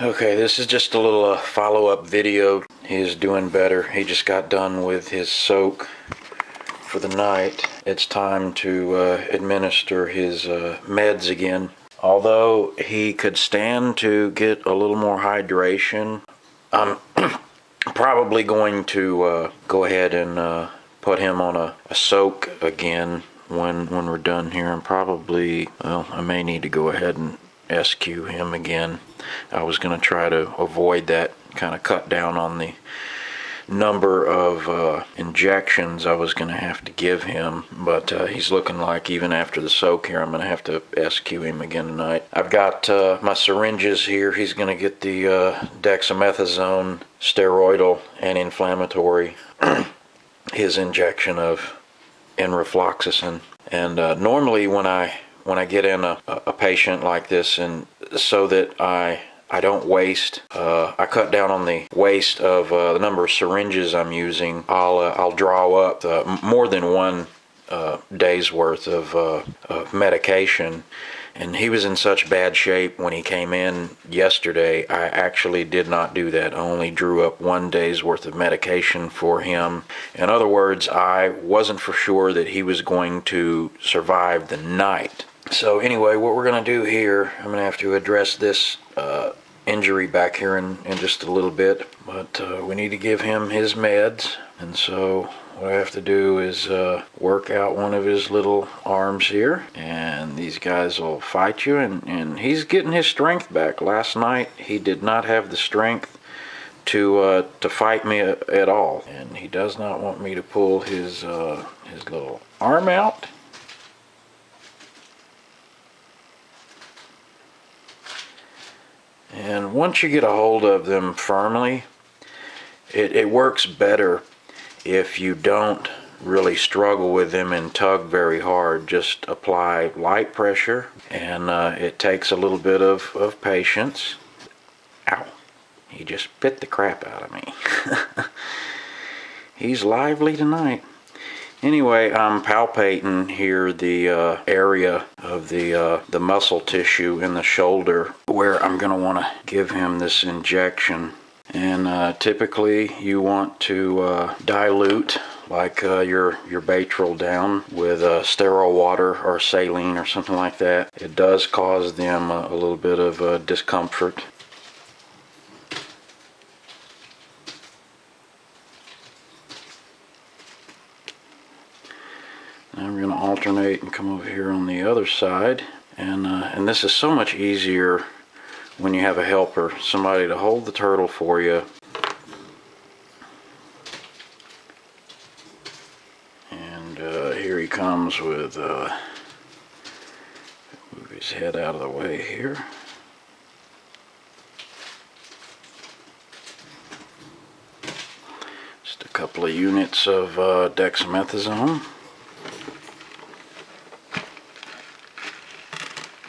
Okay, this is just a little follow-up video. He is doing better. He just got done with his soak for the night. It's time to administer his meds again. Although he could stand to get a little more hydration, I'm probably going to go ahead and put him on a soak again when we're done here, and probably, well, I may need to go ahead and SQ him again. I was going to try to avoid that, kind of cut down on the number of injections I was going to have to give him, but he's looking like even after the soak here I'm going to have to SQ him again tonight. I've got my syringes here. He's going to get the dexamethasone, steroidal and inflammatory, his injection of enrofloxacin. And normally when I get in a patient like this, and so that I don't waste, I cut down on the waste of the number of syringes I'm using. I'll draw up more than one day's worth of medication. And he was in such bad shape when he came in yesterday, I actually did not do that. I only drew up 1 day's worth of medication for him. In other words, I wasn't for sure that he was going to survive the night. So anyway, what we're going to do here, I'm going to have to address this injury back here in just a little bit. But we need to give him his meds. And so what I have to do is work out one of his little arms here. And these guys will fight you. And he's getting his strength back. Last night, he did not have the strength to fight me at all. And he does not want me to pull his little arm out. And once you get a hold of them firmly, it works better if you don't really struggle with them and tug very hard. Just apply light pressure, and it takes a little bit of patience. Ow. He just bit the crap out of me. He's lively tonight. Anyway, I'm palpating here the area of the muscle tissue in the shoulder where I'm going to want to give him this injection. And typically you want to dilute like your Baytril down with sterile water or saline or something like that. It does cause them a little bit of discomfort. Now I'm going to alternate and come over here on the other side. And this is so much easier when you have a helper, somebody to hold the turtle for you. And here he comes with, move his head out of the way here. Just a couple of units of dexamethasone.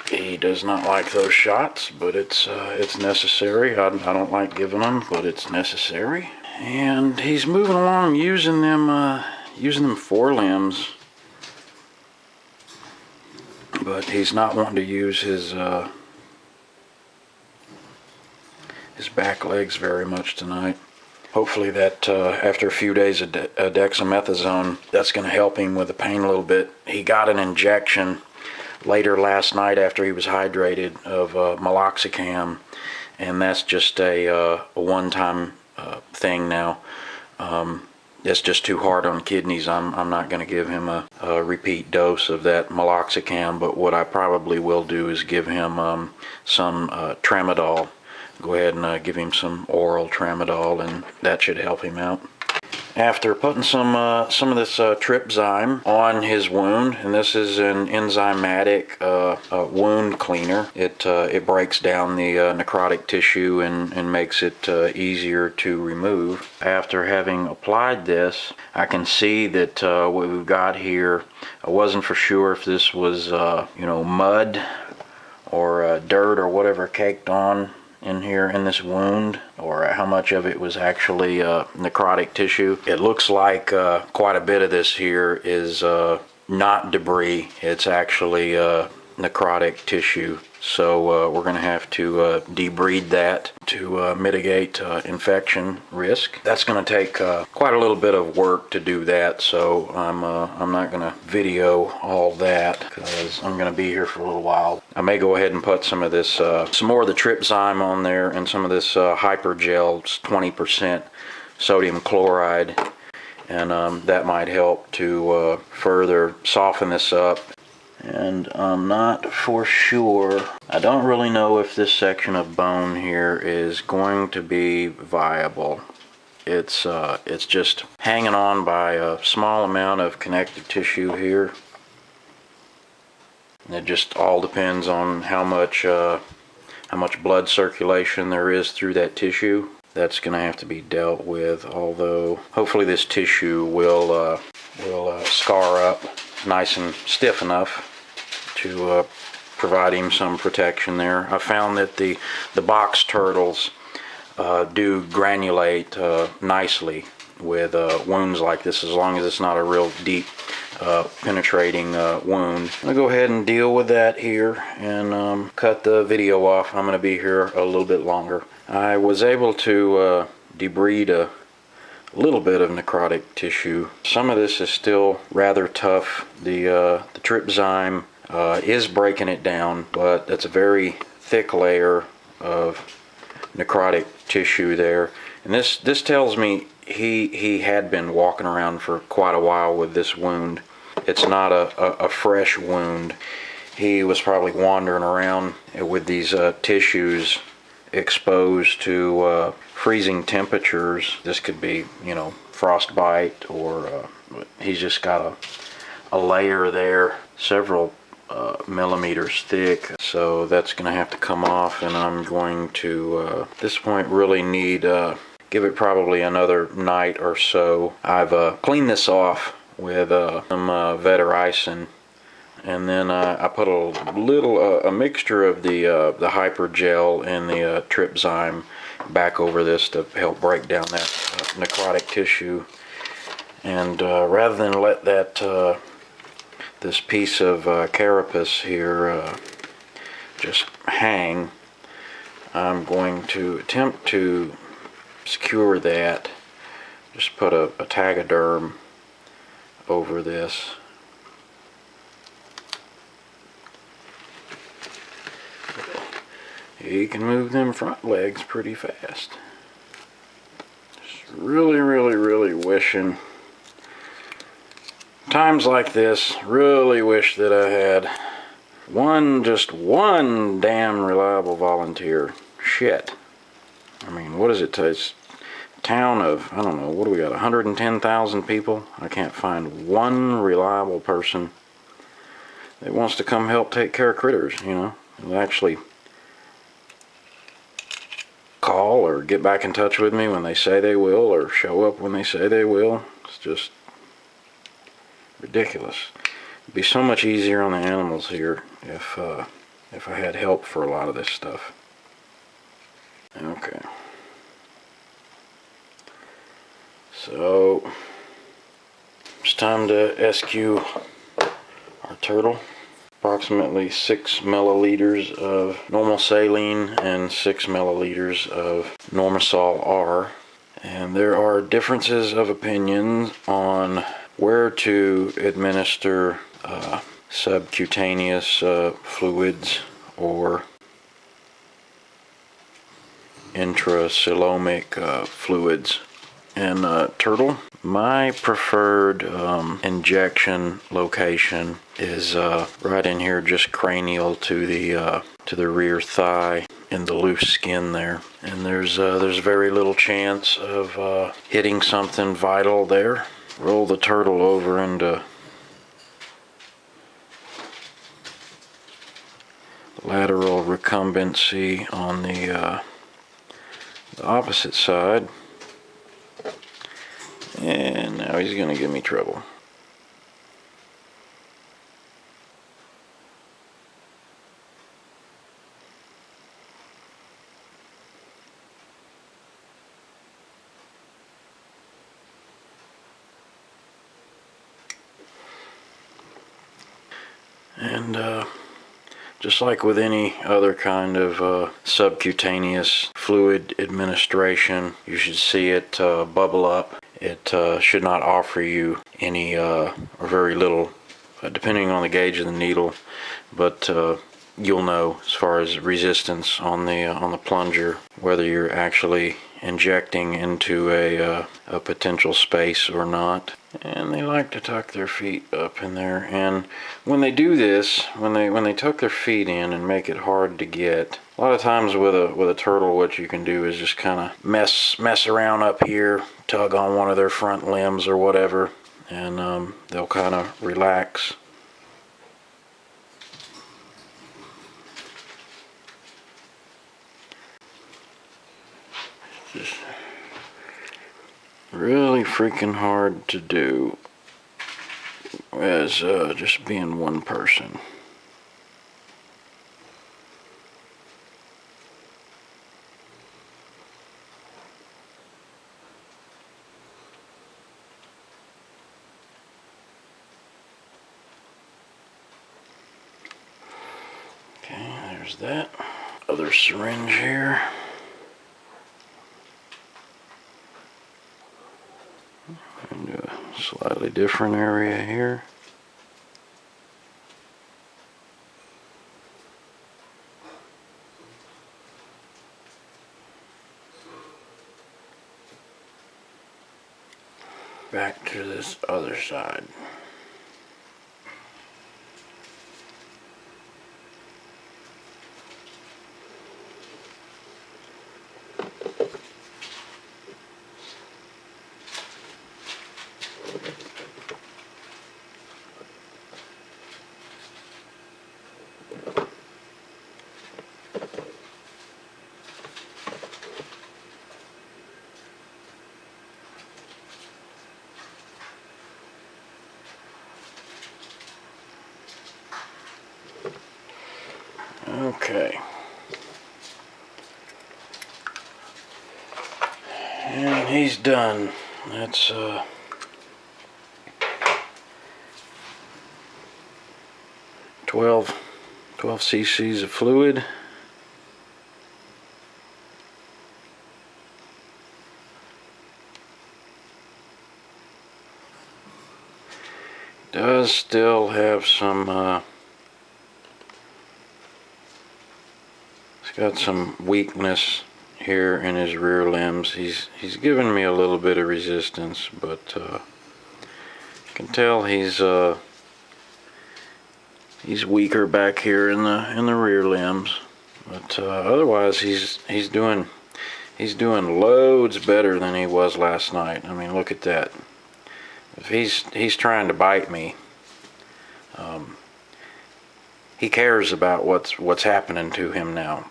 He does not like those shots, but it's necessary. I don't like giving them, but it's necessary. And he's moving along using them forelimbs, but he's not wanting to use his back legs very much tonight. Hopefully that after a few days of dexamethasone, that's going to help him with the pain a little bit. He got an injection later last night after he was hydrated of meloxicam, and that's just a one-time thing now. It's just too hard on kidneys. I'm not going to give him a repeat dose of that meloxicam, but what I probably will do is give him some tramadol. Go ahead and give him some oral tramadol, and that should help him out. After putting some of this tripzyme on his wound, and this is an enzymatic wound cleaner. It breaks down the necrotic tissue and makes it easier to remove. After having applied this, I can see that what we've got here, I wasn't for sure if this was mud or dirt or whatever caked on in here in this wound, or how much of it was actually necrotic tissue. It looks like quite a bit of this here is not debris. It's actually necrotic tissue. So we're going to have to debride that to mitigate infection risk. That's going to take quite a little bit of work to do that, so I'm not going to video all that because I'm going to be here for a little while. I may go ahead and put some of this, some more of the Tripzyme on there, and some of this Hypergel, 20% sodium chloride, and that might help to further soften this up. And I'm not for sure. I don't really know if this section of bone here is going to be viable. It's just hanging on by a small amount of connective tissue here. And it just all depends on how much blood circulation there is through that tissue. That's going to have to be dealt with. Although hopefully this tissue will scar up nice and stiff enough to provide him some protection there. I found that the box turtles do granulate nicely with wounds like this, as long as it's not a real deep penetrating wound. I'm going to go ahead and deal with that here and cut the video off. I'm going to be here a little bit longer. I was able to debride a little bit of necrotic tissue. Some of this is still rather tough. The Tripzyme is breaking it down, but that's a very thick layer of necrotic tissue there. And this tells me he had been walking around for quite a while with this wound. It's not a fresh wound. He was probably wandering around with these tissues exposed to freezing temperatures. This could be, you know, frostbite, or he's just got a layer there, several millimeters thick. So that's going to have to come off, and I'm going to at this point really need give it probably another night or so. I've cleaned this off with some Vetericin, and then I put a mixture of the Hypergel and the Tripzyme back over this to help break down that necrotic tissue. And rather than let that this piece of carapace here just hang, I'm going to attempt to secure that. Just put a Tegaderm over this. He can move them front legs pretty fast. Just really wishing, times like this, really wish that I had just one damn reliable volunteer. Shit. I mean, what does it take? Town of, I don't know, what do we got, 110,000 people? I can't find one reliable person that wants to come help take care of critters, you know, and actually call or get back in touch with me when they say they will, or show up when they say they will. It's just ridiculous. It'd be so much easier on the animals here if I had help for a lot of this stuff. Okay. So it's time to SQ our turtle. Approximately 6 milliliters of normal saline and 6 milliliters of Normasol R. And there are differences of opinion on where to administer subcutaneous fluids or intracoelomic fluids. And turtle, my preferred injection location is right in here, just cranial to the rear thigh, in the loose skin there. And there's very little chance of hitting something vital there. Roll the turtle over into lateral recumbency on the opposite side. And now he's going to give me trouble. And just like with any other kind of subcutaneous fluid administration, you should see it bubble up. It should not offer you any or very little, depending on the gauge of the needle, but you'll know as far as resistance on the plunger whether you're actually injecting into a potential space or not. And they like to tuck their feet up in there, and when they do this, when they tuck their feet in and make it hard to get, a lot of times with a turtle, what you can do is just kind of mess around up here, tug on one of their front limbs or whatever, and they'll kind of relax. Just really freaking hard to do as just being one person. Okay, there's that. Other syringe here. Into a slightly different area here. Back to this other side. Okay. And he's done. That's 12 cc's of fluid. Does still have some he's got some weakness here in his rear limbs. He's given me a little bit of resistance, but you can tell he's weaker back here in the rear limbs. But otherwise, he's doing loads better than he was last night. I mean, look at that. If he's trying to bite me, he cares about what's happening to him now.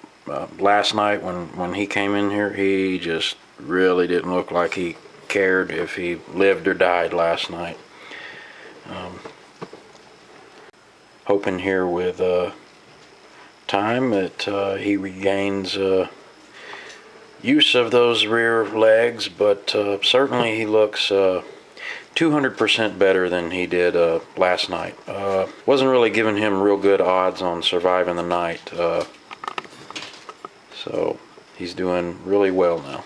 Last night when he came in here, he just really didn't look like he cared if he lived or died last night. Hoping here with time that he regains use of those rear legs, but certainly he looks 200% better than he did last night. Wasn't really giving him real good odds on surviving the night, so he's doing really well now.